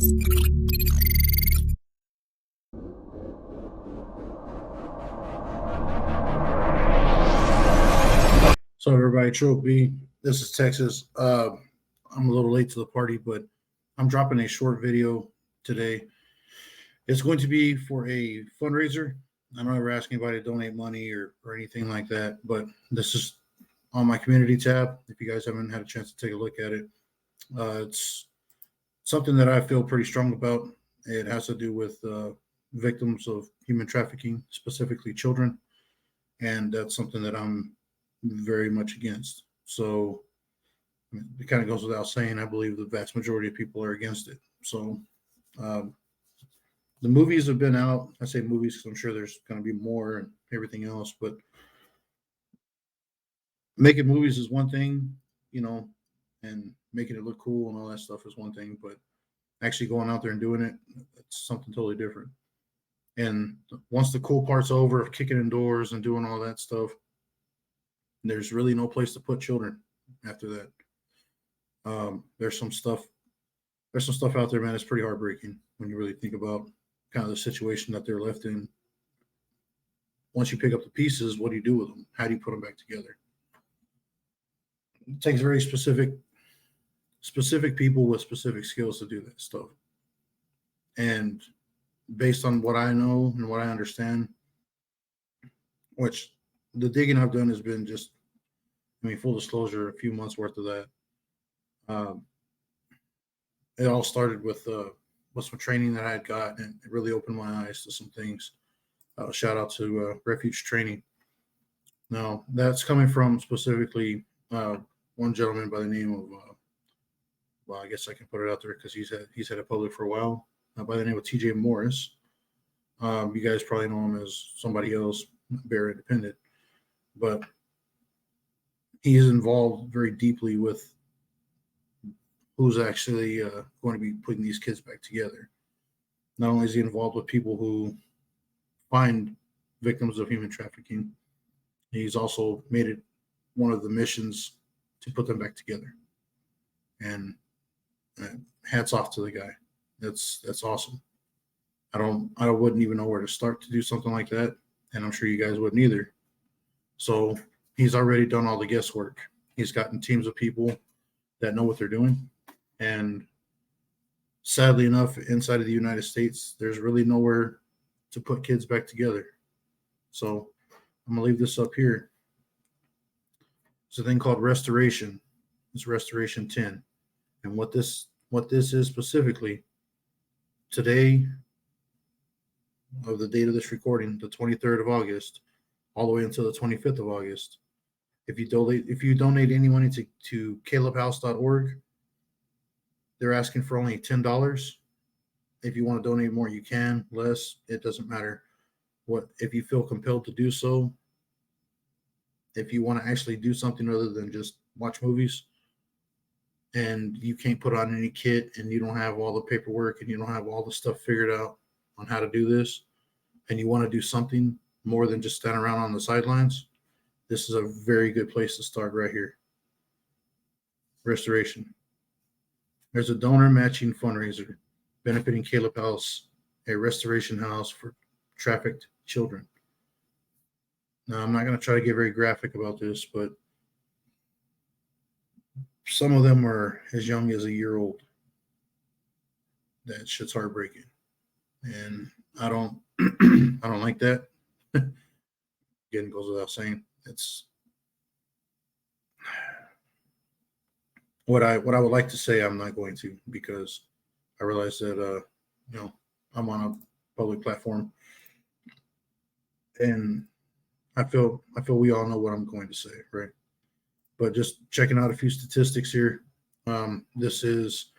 So everybody, Trope B, this is Texas. I'm a little late to the party, but I'm dropping a short video today. It's going to be for a fundraiser. I don't ever ask anybody to donate money or anything like that, but this is on my community tab. If you guys haven't had a chance to take a look at it, it's something that I feel pretty strong about. It has to do with victims of human trafficking, specifically children, and that's something that I'm very much against. So it kind of goes without saying, I believe the vast majority of people are against it. So the movies have been out. I say movies because I'm sure there's going to be more and everything else, but making movies is one thing, and making it look cool and all that stuff is one thing, but actually going out there and doing it, it's something totally different. And once the cool part's over of kicking indoors and doing all that stuff, there's really no place to put children after that. There's some stuff out there, man. It's pretty heartbreaking when you really think about kind of the situation that they're left in. Once you pick up the pieces, what do you do with them? How do you put them back together? It takes very specific people with specific skills to do that stuff. And based on what I know and what I understand, which the digging I've done has been just, full disclosure, a few months worth of that. It all started with some training that I had got, and it really opened my eyes to some things. Shout out to Refuge Training. Now, that's coming from specifically one gentleman by the name of, I guess I can put it out there because he's had it public for a while, by the name of TJ Morris. You guys probably know him as somebody else, Bear Independent, but he is involved very deeply with who's actually going to be putting these kids back together. Not only is he involved with people who find victims of human trafficking, he's also made it one of the missions to put them back together. And hats off to the guy. That's awesome. I wouldn't even know where to start to do something like that, and I'm sure you guys wouldn't either. So he's already done all the guesswork. He's gotten teams of people that know what they're doing. And sadly enough, inside of the United States, there's really nowhere to put kids back together. So I'm going to leave this up here. There's a thing called restoration. It's Restoration 10. And what this is specifically, today of the date of this recording, the 23rd of August, all the way until the 25th of August, if you donate any money to kalebhouse.org, they're asking for only $10. If you want to donate more, you can. Less, it doesn't matter. If you feel compelled to do so, if you want to actually do something other than just watch movies, and you can't put on any kit, and you don't have all the paperwork, and you don't have all the stuff figured out on how to do this, and you want to do something more than just stand around on the sidelines, this is a very good place to start right here. Restoration. There's a donor matching fundraiser benefiting Kaleb House, a restoration house for trafficked children. Now, I'm not going to try to get very graphic about this, but some of them are as young as a year old. That shit's heartbreaking. And I don't like that. Again, goes without saying. It's what I would like to say. I'm not going to, because I realize that I'm on a public platform, and I feel we all know what I'm going to say, right? But just checking out a few statistics here. This is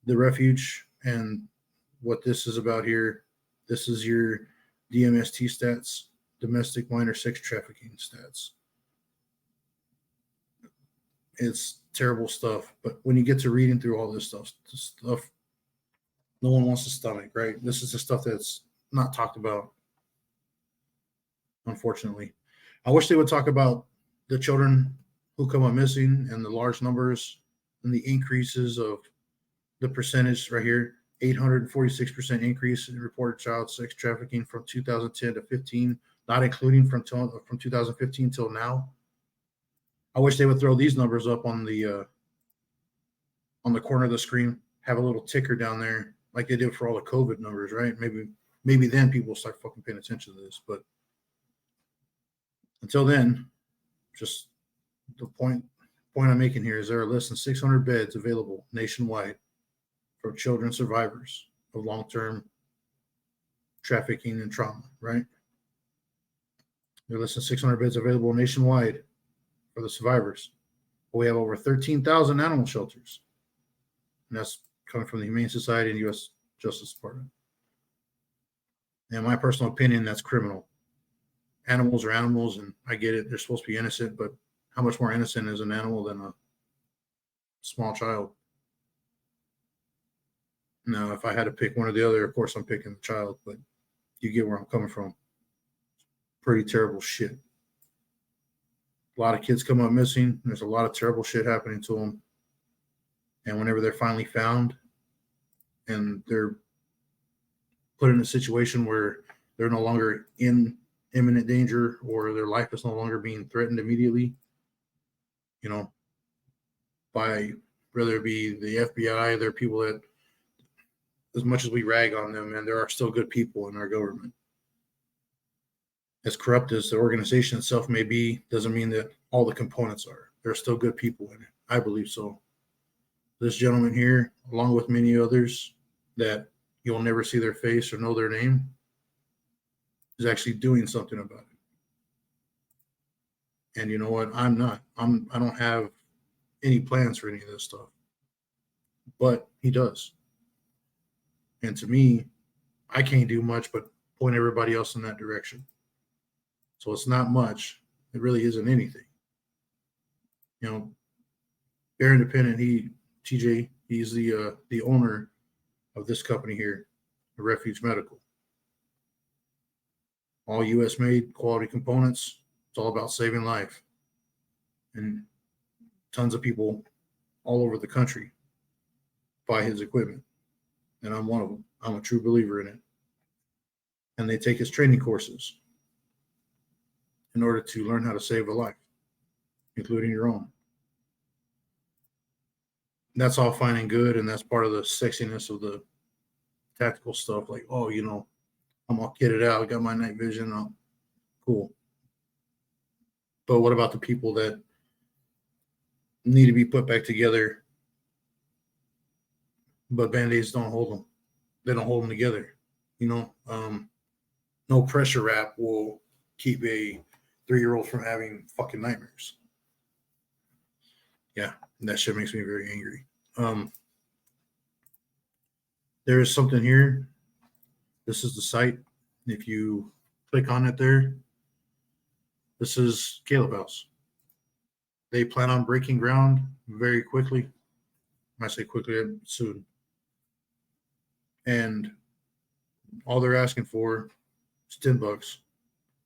the Refuge, and what this is about here. This is your DMST stats, domestic minor sex trafficking stats. It's terrible stuff, but when you get to reading through all this stuff no one wants to stomach, right? This is the stuff that's not talked about, unfortunately. I wish they would talk about the children who come up missing and the large numbers and the increases of the percentage right here. 846% increase in reported child sex trafficking from 2010 to 15, not including from 2015 till now. I wish they would throw these numbers up on the corner of the screen, have a little ticker down there like they did for all the COVID numbers, right? Maybe then people will start fucking paying attention to this. But until then, just the point I'm making here is there are less than 600 beds available nationwide for children survivors of long-term trafficking and trauma, right? There are less than 600 beds available nationwide for the survivors. But we have over 13,000 animal shelters. And that's coming from the Humane Society and U.S. Justice Department. In my personal opinion, that's criminal. Animals are animals, and I get it. They're supposed to be innocent, but how much more innocent is an animal than a small child? Now, if I had to pick one or the other, of course I'm picking the child, but you get where I'm coming from. Pretty terrible shit. A lot of kids come up missing. There's a lot of terrible shit happening to them. And whenever they're finally found and they're put in a situation where they're no longer in imminent danger or their life is no longer being threatened immediately, you know, by whether it be the FBI, there are people that, as much as we rag on them, and there are still good people in our government. As corrupt as the organization itself may be, doesn't mean that all the components are. There are still good people in it. I believe so. This gentleman here, along with many others that you'll never see their face or know their name, is actually doing something about it. And you know what? I'm not. I don't have any plans for any of this stuff. But he does. And to me, I can't do much but point everybody else in that direction. So it's not much. It really isn't anything. You know, Bear Independent, TJ, he's the owner of this company here, the Refuge Medical. All U.S. made, quality components. It's all about saving life. And tons of people all over the country buy his equipment. And I'm one of them. I'm a true believer in it. And they take his training courses in order to learn how to save a life, including your own. That's all fine and good, and that's part of the sexiness of the tactical stuff. Like, oh, you know, I'm all kitted out. I got my night vision. Cool. But what about the people that need to be put back together, but Band-Aids don't hold them? They don't hold them together. You know, no pressure wrap will keep a 3-year-old from having fucking nightmares. Yeah, that shit makes me very angry. There is something here. This is the site. If you click on it there, this is Kaleb House. They plan on breaking ground very quickly. I say quickly, soon. And all they're asking for is $10.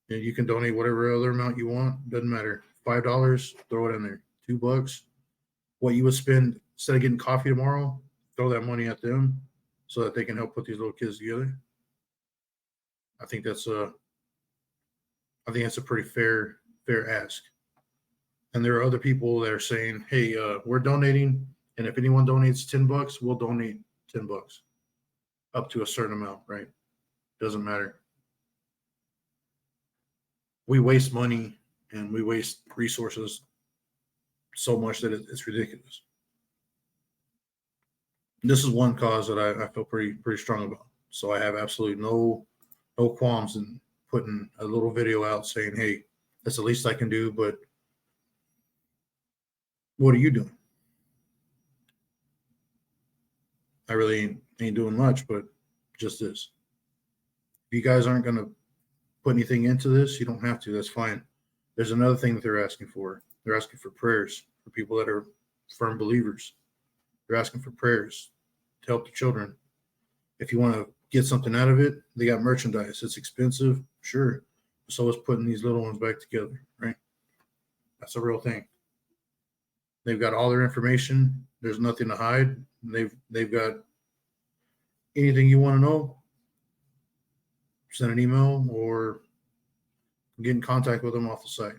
And you can donate whatever other amount you want. Doesn't matter. $5, throw it in there. $2. What you would spend instead of getting coffee tomorrow, throw that money at them so that they can help put these little kids together. I think that's a pretty fair ask. And there are other people that are saying, hey, we're donating, and if anyone donates $10, we'll donate $10 up to a certain amount, right? Doesn't matter. We waste money and we waste resources so much that it's ridiculous. This is one cause that I feel pretty strong about. So I have absolutely no qualms in putting a little video out saying, hey, that's the least I can do, but what are you doing? I really ain't doing much, but just this. If you guys aren't going to put anything into this, you don't have to. That's fine. There's another thing that they're asking for. They're asking for prayers for people that are firm believers. They're asking for prayers to help the children. If you want to get something out of it, they got merchandise. It's expensive, sure. So is putting these little ones back together, right? That's a real thing. They've got all their information. There's nothing to hide. They've got anything you want to know, send an email or get in contact with them off the site.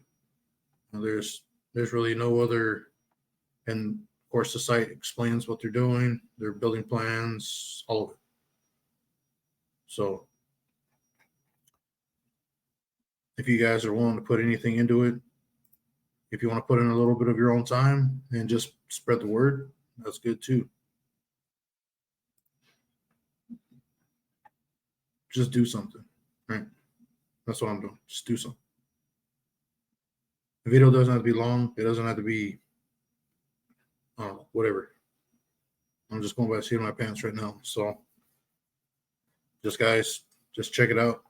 Now, there's really no other, and of course the site explains what they're doing, their building plans, all of it. So if you guys are willing to put anything into it, if you want to put in a little bit of your own time and just spread the word, that's good too. Just do something, right? That's what I'm doing. Just do something. The video doesn't have to be long. It doesn't have to be, whatever. I'm just going by the seat of my pants right now. So just guys, just check it out.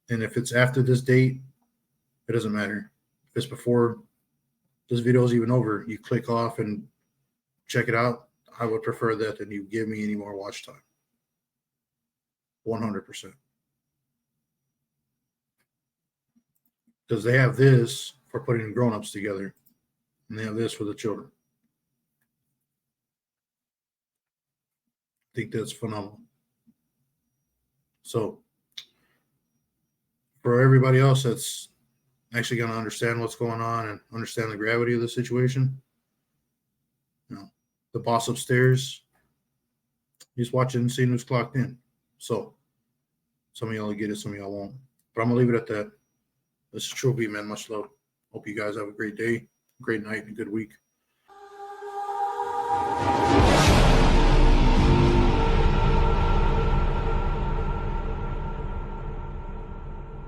And if it's after this date, it doesn't matter. If it's before this video is even over, you click off and check it out. I would prefer that than you give me any more watch time. 100%. Because they have this for putting grown-ups together, and they have this for the children. I think that's phenomenal. So for everybody else that's actually going to understand what's going on and understand the gravity of the situation, you know, the boss upstairs, he's watching and seeing who's clocked in. So some of y'all will get it, some of y'all won't. But I'm going to leave it at that. This is True B, man. Much love. Hope you guys have a great day, great night, and a good week.